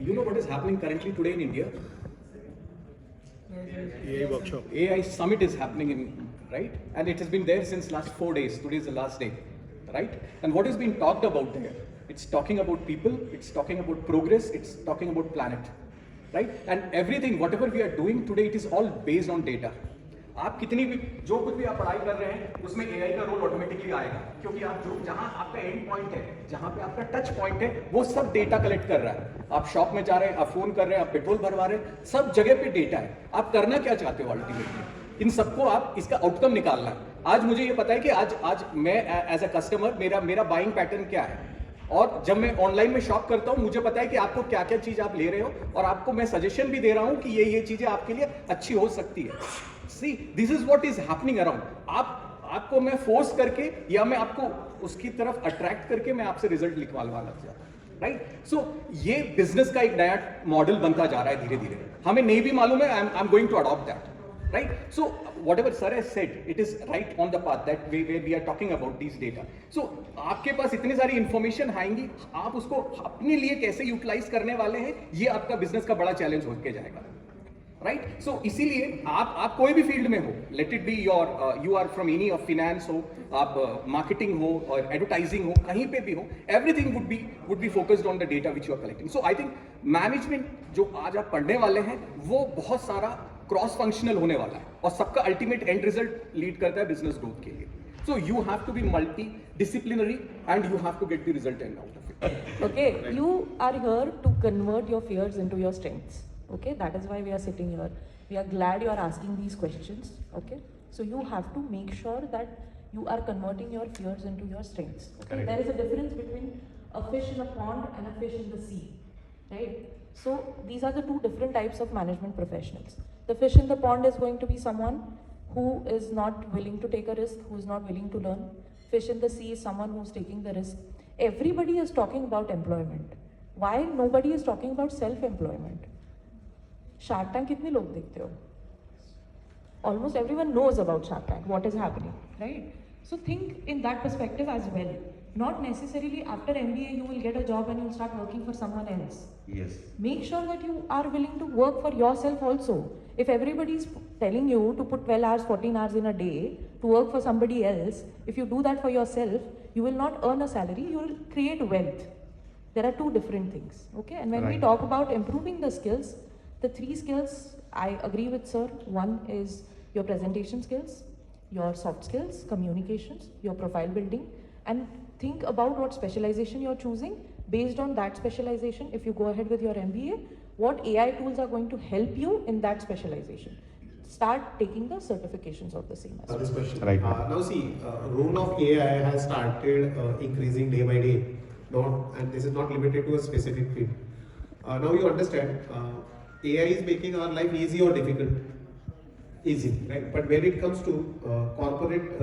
you know what is happening currently today in India? AI workshop. AI summit is happening in, right? And it has been there since last 4 days. Today is the last day, right? And what is being talked about there? It's talking about people, it's talking about progress, it's talking about planet, right? And everything, whatever we are doing today, it is all based on data. आप कितनी भी जो कुछ भी आप पढ़ाई कर रहे हैं उसमें एआई का रोल ऑटोमेटिकली आएगा, क्योंकि आप जो जहां आपका एंड पॉइंट है, जहां पे आपका टच पॉइंट है, वो सब डेटा कलेक्ट कर रहा है. आप शॉप में जा रहे हैं, आप फोन कर रहे हैं, आप पेट्रोल भरवा रहे हैं, सब जगह पे डेटा है. आप करना क्या चाहते हो अल्टीमेटली? इन सबको आप इसका आउटकम निकालना है. आज मुझे ये पता है कि आज मैं एज अ कस्टमर मेरा बाइंग पैटर्न क्या है, और जब मैं ऑनलाइन में शॉप करता हूं मुझे पता है कि आपको क्या क्या चीज आप ले रहे हो, और आपको मैं सजेशन भी दे रहा हूं कि ये चीजें आपके लिए अच्छी हो सकती है. See this is what is happening around. आपको मैं फोर्स करके या मैं आपको उसकी तरफ अट्रैक्ट करके मैं आपसे रिजल्ट लिखवाना लग जाता हूं, राइट? सो ये बिजनेस का एक नया मॉडल बनता जा रहा है धीरे धीरे. हमें नहीं भी मालूम है, I am going to adopt that, right? So whatever sir has said, it is right on the path that where we are talking about these data. So आपके पास इतनी सारी इंफॉर्मेशन आएंगी, आप उसको अपने लिए कैसे यूटिलाइज करने वाले हैं, ये आपका बिजनेस का बड़ा चैलेंज होके जाएगा, राइट? सो इसीलिए आप कोई भी फील्ड में हो, let it be your you are from any of finance हो, आप मार्केटिंग हो और एडवर्टाइजिंग हो, कहीं पे भी हो, everything would be focused on the data which you are collecting. So I think management जो आज आप पढ़ने वाले हैं वो बहुत सारा क्रॉस फंक्शनल होने वाला है, और सबका अल्टीमेट एंड रिजल्ट लीड करता है बिजनेस ग्रोथ के लिए. So you have to be multi disciplinary and you have to get the result and out of it. Okay, you are here to convert your fears into your strengths. Okay, that is why we are sitting here. We are glad you are asking these questions. Okay, so you have to make sure that you are converting your fears into your strengths. Okay, there is a difference between a fish in a pond and a fish in the sea, right? So these are the two different types of management professionals. The fish in the pond is going to be someone who is not willing to take a risk, who is not willing to learn. Fish in the sea is someone who is taking the risk. Everybody is talking about employment. Why nobody is talking about self-employment? Shark Tank कितने लोग देखते हो? Almost everyone knows about Shark Tank, what is happening, right? So think in that perspective as well. Not necessarily after MBA you will get a job and you'll start working for someone else. Yes. Make sure that you are willing to work for yourself also. If everybody is telling you to put 12 hours, 14 hours in a day to work for somebody else, if you do that for yourself, you will not earn a salary, you will create wealth. There are two different things, okay? And when we talk about improving the skills, the three skills, I agree with sir. One is your presentation skills, your soft skills, communications, your profile building, and think about what specialization you're choosing. Based on that specialization, if you go ahead with your MBA, what AI tools are going to help you in that specialization. Start taking the certifications of the same as well. This question. Right. Now see, role of AI has started increasing day by day. And this is not limited to a specific field. Now you understand, AI is making our life easy or difficult? Easy, right? But when it comes to corporate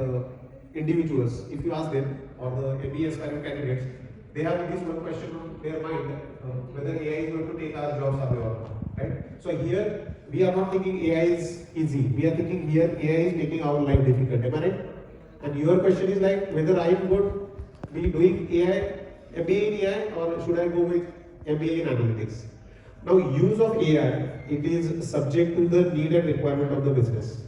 individuals, if you ask them, or the MBA aspiring candidates, they have this one question on their mind, whether AI is going to take our jobs away or not, right? So here, we are not thinking AI is easy. We are thinking here AI is making our life difficult, am I right? And your question is like, whether I would be doing AI, MBA in AI, or should I go with MBA in analytics? Now, use of AI, it is subject to the need and requirement of the business.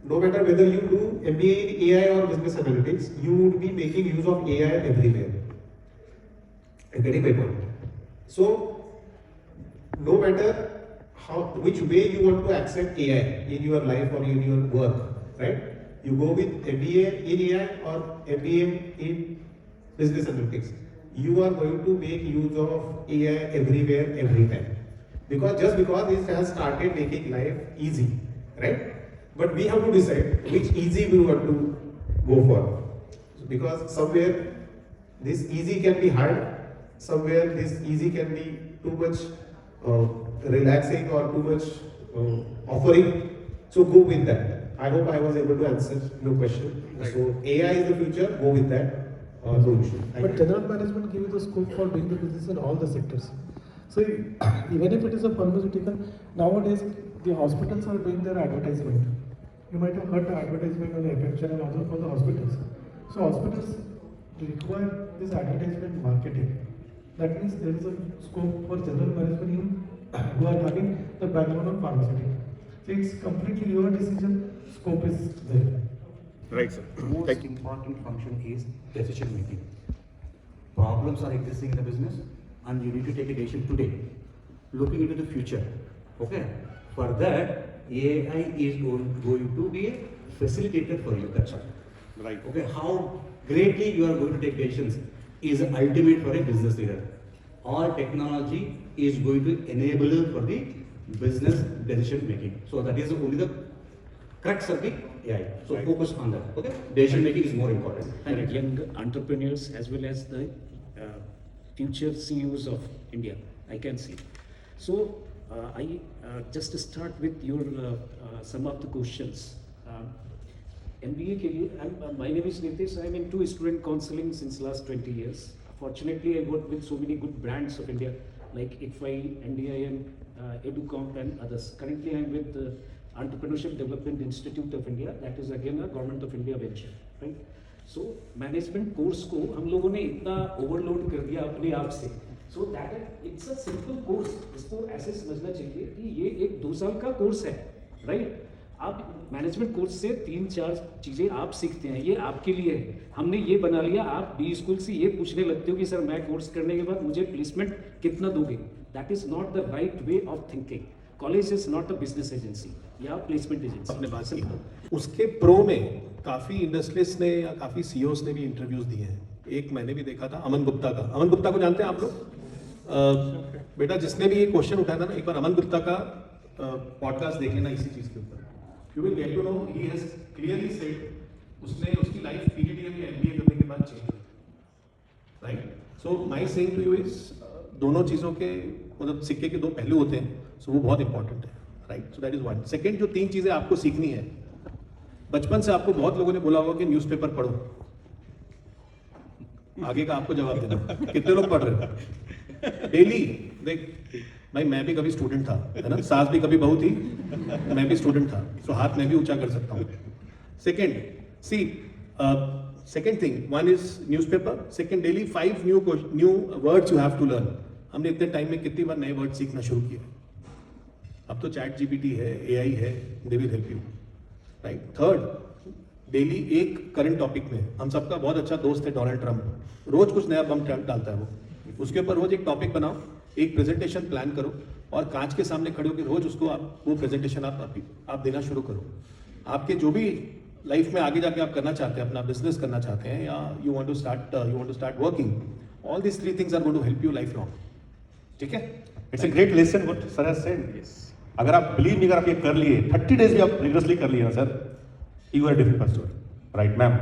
No matter whether you do MBA in AI or business analytics, you would be making use of AI everywhere. Getting my point. So, no matter which way you want to accept AI in your life or in your work, right? You go with MBA in AI or MBA in business analytics. You are going to make use of AI everywhere, every time. Because it has started making life easy, right? But we have to decide which easy we want to go for. Because somewhere this easy can be hard, somewhere this easy can be too much relaxing or too much offering. So go with that. I hope I was able to answer your question. Right. So AI is the future, go with that. No issue. But general management gives you the scope for doing the business in all the sectors. So even if it is a pharmaceutical, nowadays the hospitals are doing their advertisement. You might have heard the advertisement on the FF channel also for the hospitals. So hospitals require this advertisement marketing. That means there is a scope for general management in who are having the background of pharmaceutical. So it's completely your decision. Scope is there. Right, sir. Most important function is decision making. Problems are existing in the business and you need to take a decision today, looking into the future. Okay? For that, AI is going to be a facilitator for you. That's all. Right. Okay? How greatly you are going to take decisions is ultimate for a business leader. All technology is going to enable you for the business decision making. So that is only the crux of the AI. So focus on that. Okay? Decision making is more important. Thank you. young entrepreneurs as well as the future CEOs of India, I can see. So I just start with your some of the questions. MBA के लिए, my name is Nitish. I'm into student counseling since last 20 years. Fortunately, I work with so many good brands of India like ICFI, NDIM, EduComp and others. Currently, I'm with the Entrepreneurship Development Institute of India. That is again a Government of India venture, right? So management course को हम लोगों ने इतना overload कर दिया अपने आप से. So that it's a simple course. इसको ऐसे समझना चाहिए कि ये एक 2 साल का कोर्स है, right? आप मैनेजमेंट कोर्स से 3-4 चीज़ें आप सीखते हैं, ये आपके लिए है. हमने ये बना लिया, आप बी स्कूल से ये पूछने लगते हो कि सर मैं कोर्स करने के बाद मुझे प्लेसमेंट कितना दोगे. That is not the right way of thinking. College is not a business agency या प्लेसमेंट एजेंसी. अपने बात की उसके प्रो में काफी इंडस्ट्रियलिस्ट ने या काफी सीईओस ने भी इंटरव्यूज दिए हैं. एक मैंने भी देखा था अमन गुप्ता का. अमन गुप्ता को जानते हैं आप लोग? बेटा जिसने भी ये क्वेश्चन उठाया था ना, एक बार अमन गुप्ता का पॉडकास्ट देख लेना इसी चीज के ऊपर. You will get to know he has clearly said उसने उसकी लाइफ पीएचडी में एमबीए करने के बाद चेंज की. Right. So my saying to you is दोनों चीजों के मतलब सिक्के के दो पहलू होते हैं. सो वो बहुत इंपॉर्टेंट है. Right. So that is one. Second, जो 3 चीजें आपको सीखनी है, बचपन से आपको बहुत लोगों ने बोला होगा कि न्यूज़पेपर पढ़ो. आगे का आपको जवाब देना. कितने लोग पढ़ रहे हो डेली? देख भाई, मैं भी कभी स्टूडेंट था, है ना. सास भी कभी बहू थी, मैं भी स्टूडेंट था. सो हाथ मैं भी ऊंचा कर सकता हूँ. Second, C second thing, one is newspaper. Second, daily 5 new words you have to learn. हमने इतने टाइम में कितनी बार नए वर्ड सीखना शुरू किए. अब तो चैट जीपीटी है, एआई है, they will help you. Right. Third, daily एक करंट टॉपिक में, हम सबका बहुत अच्छा दोस्त है डोनाल्ड ट्रंप. रोज कुछ नया बम डालता है वो. उसके ऊपर रोज एक टॉपिक बनाओ, एक प्रेजेंटेशन प्लान करो और कांच के सामने खड़े होकर रोज उसको आप वो प्रेजेंटेशन आप देना शुरू करो. आपके जो भी लाइफ में आगे जाके आप करना चाहते हैं, अपना बिजनेस करना चाहते हैं या you want to start working, all this 3 things are going to help you life long. ठीक है. It's a great lesson what sir has said. अगर आप बिलीव नहीं, अगर आप ये कर लिए 30 डेज भी आप रिगरसली कर लिए ना sir, you are different person. Right ma'am.